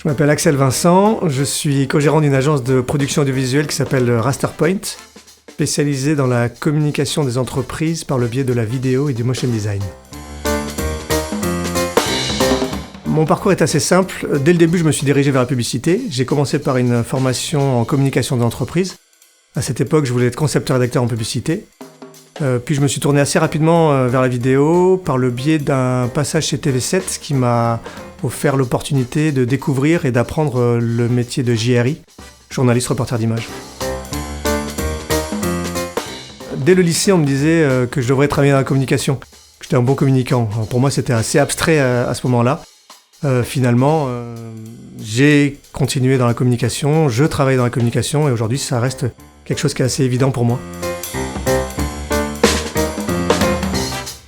Je m'appelle Axel Vincent, je suis co-gérant d'une agence de production audiovisuelle qui s'appelle Rasterpoint, spécialisée dans la communication des entreprises par le biais de la vidéo et du motion design. Mon parcours est assez simple. Dès le début, je me suis dirigé vers la publicité. J'ai commencé par une formation en communication d'entreprise. À cette époque, je voulais être concepteur et rédacteur en publicité. Puis je me suis tourné assez rapidement vers la vidéo par le biais d'un passage chez TV7 qui m'a offert l'opportunité de découvrir et d'apprendre le métier de JRI, journaliste reporter d'image. Dès le lycée, on me disait que je devrais travailler dans la communication, que j'étais un bon communicant. Alors pour moi, c'était assez abstrait à ce moment-là. Finalement, j'ai continué dans la communication, je travaille dans la communication et aujourd'hui, ça reste quelque chose qui est assez évident pour moi.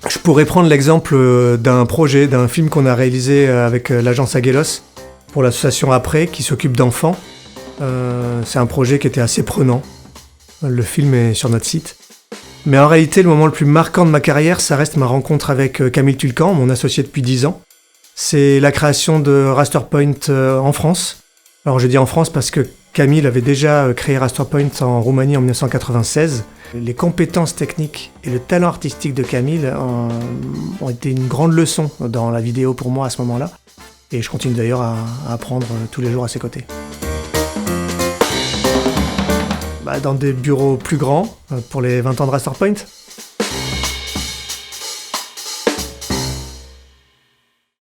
Je pourrais prendre l'exemple d'un projet, d'un film qu'on a réalisé avec l'agence Aguelos pour l'association Après, qui s'occupe d'enfants. C'est un projet qui était assez prenant. Le film est sur notre site. Mais en réalité, le moment le plus marquant de ma carrière, ça reste ma rencontre avec Camille Tulcan, mon associé depuis 10 ans. C'est la création de Rasterpoint en France. Alors je dis en France parce que Camille avait déjà créé Rasterpoint en Roumanie en 1996. Les compétences techniques et le talent artistique de Camille ont été une grande leçon dans la vidéo pour moi à ce moment-là. Et je continue d'ailleurs à apprendre tous les jours à ses côtés. Dans des bureaux plus grands, pour les 20 ans de Rasterpoint,